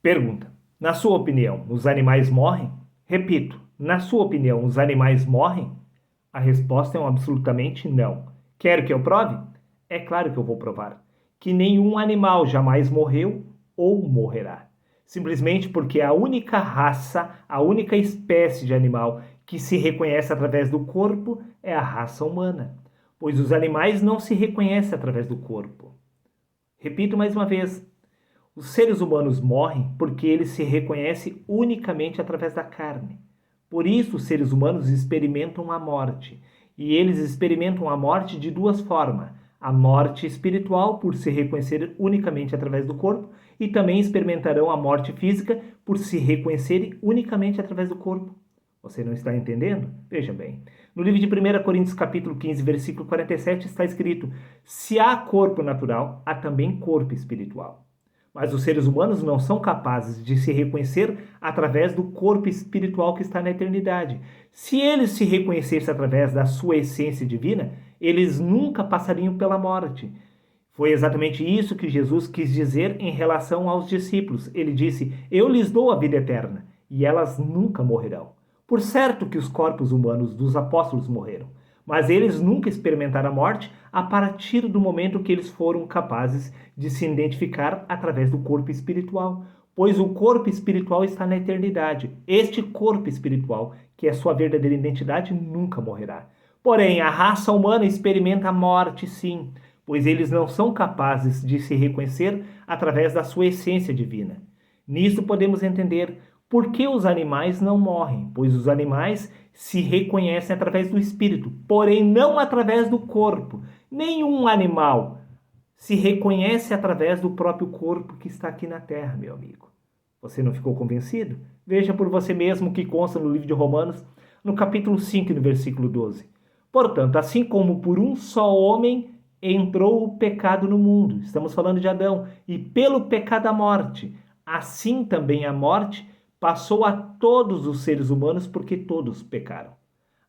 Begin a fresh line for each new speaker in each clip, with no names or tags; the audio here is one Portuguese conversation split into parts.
Pergunta: na sua opinião, os animais morrem? Repito, na sua opinião, os animais morrem? A resposta é um absolutamente não. Quero que eu prove? É claro que eu vou provar. Que nenhum animal jamais morreu ou morrerá. Simplesmente porque a única raça, a única espécie de animal que se reconhece através do corpo é a raça humana. Pois os animais não se reconhecem através do corpo. Repito mais uma vez. Os seres humanos morrem porque eles se reconhecem unicamente através da carne. Por isso, os seres humanos experimentam a morte. E eles experimentam a morte de duas formas. A morte espiritual, por se reconhecer unicamente através do corpo, e também experimentarão a morte física, por se reconhecerem unicamente através do corpo. Você não está entendendo? Veja bem. No livro de 1 Coríntios, capítulo 15, versículo 47, está escrito: se há corpo natural, há também corpo espiritual. Mas os seres humanos não são capazes de se reconhecer através do corpo espiritual que está na eternidade. Se eles se reconhecessem através da sua essência divina, eles nunca passariam pela morte. Foi exatamente isso que Jesus quis dizer em relação aos discípulos. Ele disse: eu lhes dou a vida eterna, e elas nunca morrerão. Por certo que os corpos humanos dos apóstolos morreram, mas eles nunca experimentaram a morte a partir do momento que eles foram capazes de se identificar através do corpo espiritual, pois o corpo espiritual está na eternidade. Este corpo espiritual, que é sua verdadeira identidade, nunca morrerá. Porém, a raça humana experimenta a morte, sim, pois eles não são capazes de se reconhecer através da sua essência divina. Nisso podemos entender por que os animais não morrem, pois os animais se reconhecem através do espírito, porém não através do corpo. Nenhum animal se reconhece através do próprio corpo que está aqui na terra, meu amigo. Você não ficou convencido? Veja por você mesmo o que consta no livro de Romanos, no capítulo 5, no versículo 12. Portanto, assim como por um só homem entrou o pecado no mundo, estamos falando de Adão, e pelo pecado a morte, assim também a morte passou a todos os seres humanos porque todos pecaram.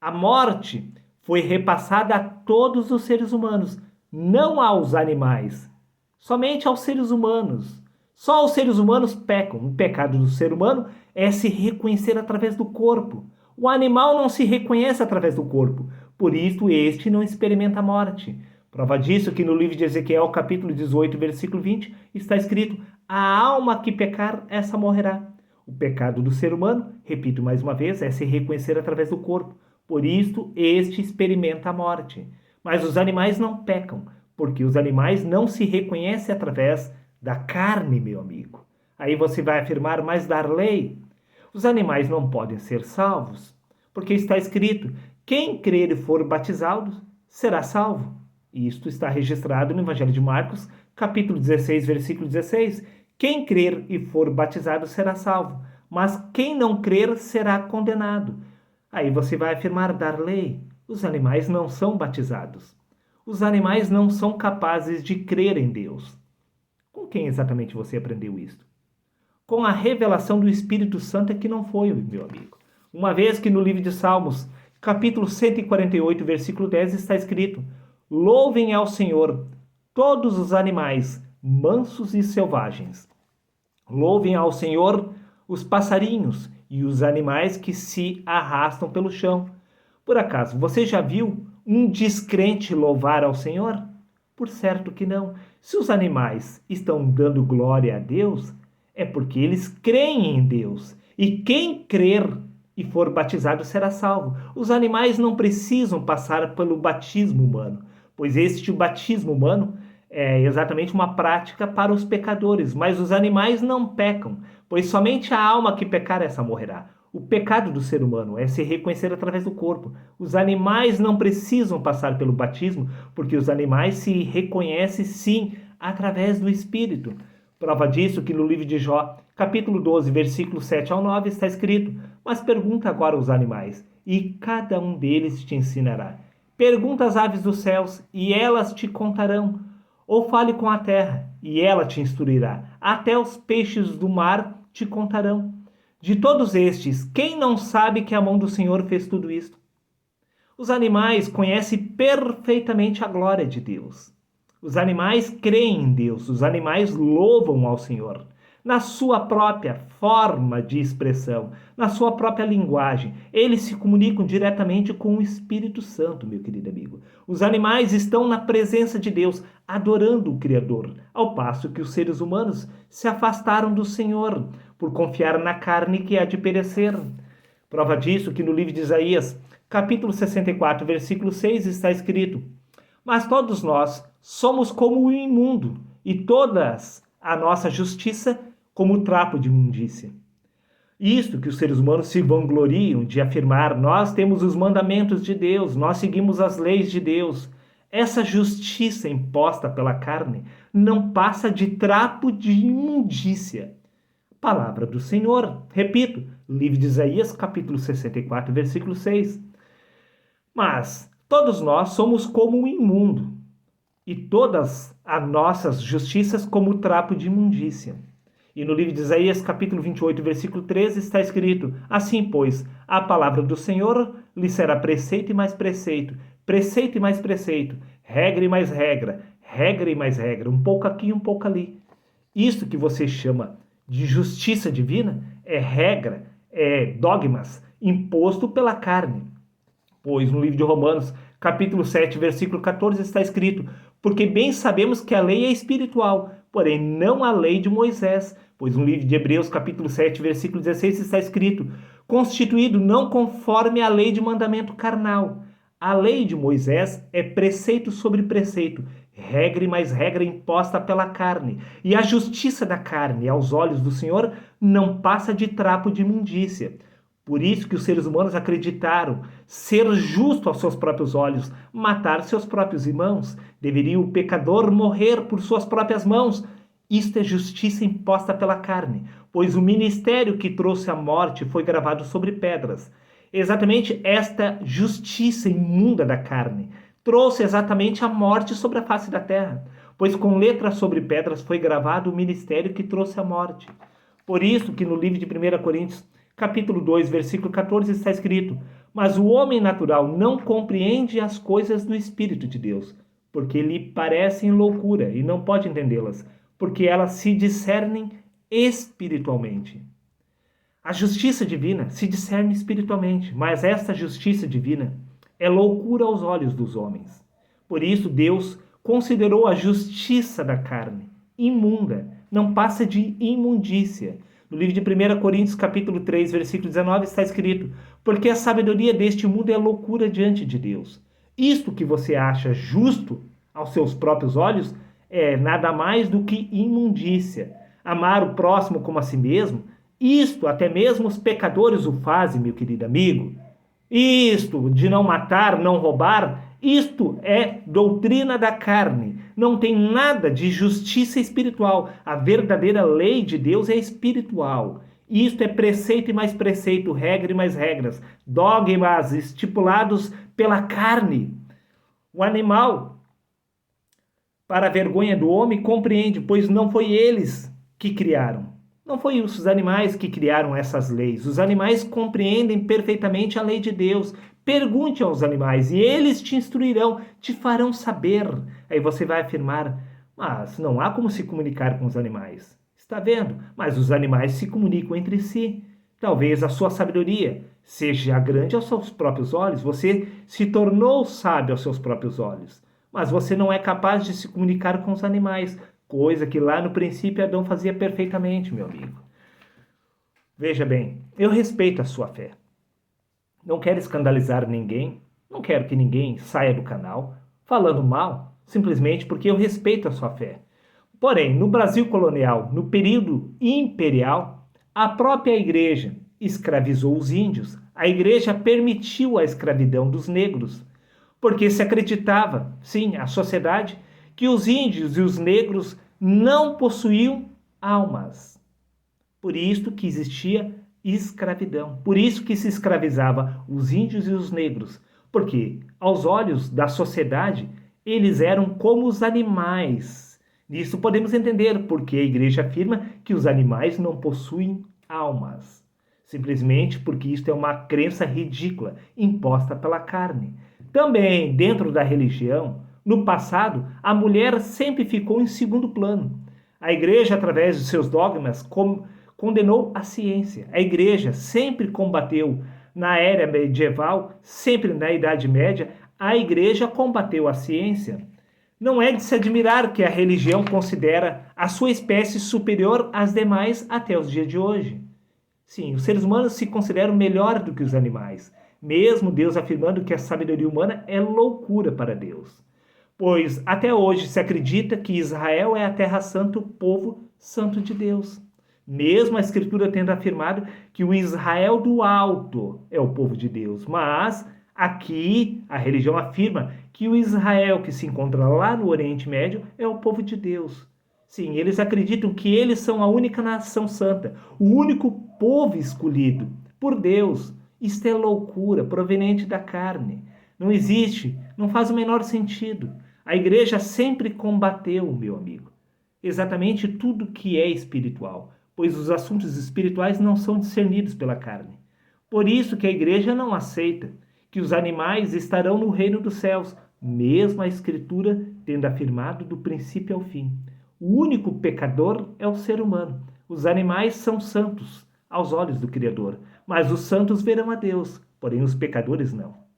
A morte foi repassada a todos os seres humanos, não aos animais, somente aos seres humanos. Só os seres humanos pecam. O pecado do ser humano é se reconhecer através do corpo. O animal não se reconhece através do corpo, por isso este não experimenta a morte. Prova disso que no livro de Ezequiel, capítulo 18, versículo 20, está escrito: a alma que pecar, essa morrerá. O pecado do ser humano, repito mais uma vez, é se reconhecer através do corpo. Por isso, este experimenta a morte. Mas os animais não pecam, porque os animais não se reconhecem através da carne, meu amigo. Aí você vai afirmar, mas Darley, os animais não podem ser salvos, porque está escrito: quem crer e for batizado será salvo. E isto está registrado no Evangelho de Marcos, capítulo 16, versículo 16. Quem crer e for batizado será salvo, mas quem não crer será condenado. Aí você vai afirmar, Darley, os animais não são batizados. Os animais não são capazes de crer em Deus. Com quem exatamente você aprendeu isto? Com a revelação do Espírito Santo é que não foi, meu amigo. Uma vez que no livro de Salmos, capítulo 148, versículo 10, está escrito: louvem ao Senhor todos os animais, mansos e selvagens. Louvem ao Senhor os passarinhos e os animais que se arrastam pelo chão. Por acaso, você já viu um descrente louvar ao Senhor? Por certo que não. Se os animais estão dando glória a Deus, é porque eles creem em Deus. E quem crer e for batizado será salvo. Os animais não precisam passar pelo batismo humano, pois este batismo humano é exatamente uma prática para os pecadores, mas os animais não pecam, pois somente a alma que pecar essa morrerá. O pecado do ser humano é se reconhecer através do corpo. Os animais não precisam passar pelo batismo, porque os animais se reconhecem sim através do Espírito. Prova disso que no livro de Jó, capítulo 12, versículo 7 ao 9, está escrito: mas pergunta agora aos animais, e cada um deles te ensinará. Pergunta às aves dos céus, e elas te contarão. Ou fale com a terra, e ela te instruirá. Até os peixes do mar te contarão. De todos estes, quem não sabe que a mão do Senhor fez tudo isto? Os animais conhecem perfeitamente a glória de Deus. Os animais creem em Deus, os animais louvam ao Senhor. na sua própria forma de expressão, na sua própria linguagem. Eles se comunicam diretamente com o Espírito Santo, meu querido amigo. Os animais estão na presença de Deus, adorando o Criador, ao passo que os seres humanos se afastaram do Senhor por confiar na carne que há de perecer. Prova disso que no livro de Isaías, capítulo 64, versículo 6, está escrito: mas todos nós somos como o imundo, e todas a nossa justiça como trapo de imundícia. Isto que os seres humanos se vangloriam de afirmar: nós temos os mandamentos de Deus, nós seguimos as leis de Deus. Essa justiça imposta pela carne não passa de trapo de imundícia. Palavra do Senhor. Repito, livro de Isaías, capítulo 64, versículo 6. Mas todos nós somos como o imundo, e todas as nossas justiças como trapo de imundícia. E no livro de Isaías, capítulo 28, versículo 13, está escrito: assim, pois, a palavra do Senhor lhe será preceito e mais preceito, preceito e mais preceito, regra e mais regra, regra e mais regra, um pouco aqui e um pouco ali. Isto que você chama de justiça divina é regra, é dogmas, imposto pela carne. Pois no livro de Romanos, capítulo 7, versículo 14, está escrito: porque bem sabemos que a lei é espiritual, porém não a lei de Moisés. Pois no livro de Hebreus, capítulo 7, versículo 16, está escrito: constituído não conforme a lei de mandamento carnal. A lei de Moisés é preceito sobre preceito, regra e mais regra imposta pela carne. E a justiça da carne, aos olhos do Senhor, não passa de trapo de imundícia. Por isso que os seres humanos acreditaram ser justo aos seus próprios olhos, matar seus próprios irmãos. Deveria o pecador morrer por suas próprias mãos. Isto é justiça imposta pela carne, pois o ministério que trouxe a morte foi gravado sobre pedras. Exatamente esta justiça imunda da carne trouxe exatamente a morte sobre a face da terra, pois com letras sobre pedras foi gravado o ministério que trouxe a morte. Por isso que no livro de 1 Coríntios, capítulo 2, versículo 14, está escrito: mas o homem natural não compreende as coisas do Espírito de Deus, porque lhe parecem loucura e não pode entendê-las, porque elas se discernem espiritualmente. A justiça divina se discerne espiritualmente, mas esta justiça divina é loucura aos olhos dos homens. Por isso Deus considerou a justiça da carne imunda, não passa de imundícia. No livro de 1 Coríntios, capítulo 3, versículo 19, está escrito: porque a sabedoria deste mundo é loucura diante de Deus. Isto que você acha justo aos seus próprios olhos é nada mais do que imundícia. Amar o próximo como a si mesmo, isto até mesmo os pecadores o fazem, meu querido amigo. Isto de não matar, não roubar, isto é doutrina da carne. Não tem nada de justiça espiritual. A verdadeira lei de Deus é espiritual. Isto é preceito e mais preceito, regra e mais regras, dogmas estipulados pela carne. O animal, para a vergonha do homem, compreende, pois não foi eles que criaram. Não foi os animais que criaram essas leis. Os animais compreendem perfeitamente a lei de Deus. Pergunte aos animais e eles te instruirão, te farão saber. Aí você vai afirmar: mas não há como se comunicar com os animais. Está vendo? Mas os animais se comunicam entre si. Talvez a sua sabedoria seja grande aos seus próprios olhos. Você se tornou sábio aos seus próprios olhos. Mas você não é capaz de se comunicar com os animais. Coisa que lá no princípio Adão fazia perfeitamente, meu amigo. Veja bem, eu respeito a sua fé. Não quero escandalizar ninguém, não quero que ninguém saia do canal falando mal, simplesmente porque eu respeito a sua fé. Porém, no Brasil colonial, no período imperial, a própria igreja escravizou os índios. A igreja permitiu a escravidão dos negros, porque se acreditava, sim, a sociedade, que os índios e os negros não possuíam almas. Por isso que existia escravidão. Por isso que se escravizava os índios e os negros. Porque, aos olhos da sociedade, eles eram como os animais. Nisso podemos entender porque a igreja afirma que os animais não possuem almas. Simplesmente porque isto é uma crença ridícula, imposta pela carne. Também, dentro da religião, no passado, a mulher sempre ficou em segundo plano. A igreja, através de seus dogmas, condenou a ciência. A igreja sempre combateu na era medieval, sempre na Idade Média, a igreja combateu a ciência. Não é de se admirar que a religião considera a sua espécie superior às demais até os dias de hoje. Sim, os seres humanos se consideram melhor do que os animais, mesmo Deus afirmando que a sabedoria humana é loucura para Deus. Pois até hoje se acredita que Israel é a terra santa, o povo santo de Deus. Mesmo a Escritura tendo afirmado que o Israel do alto é o povo de Deus. Mas aqui a religião afirma que o Israel que se encontra lá no Oriente Médio é o povo de Deus. Sim, eles acreditam que eles são a única nação santa, o único povo escolhido por Deus. Isto é loucura proveniente da carne. Não existe, não faz o menor sentido. A igreja sempre combateu, meu amigo, exatamente tudo que é espiritual, pois os assuntos espirituais não são discernidos pela carne. Por isso que a igreja não aceita que os animais estarão no reino dos céus, mesmo a Escritura tendo afirmado do princípio ao fim. O único pecador é o ser humano. Os animais são santos aos olhos do Criador, mas os santos verão a Deus, porém os pecadores não.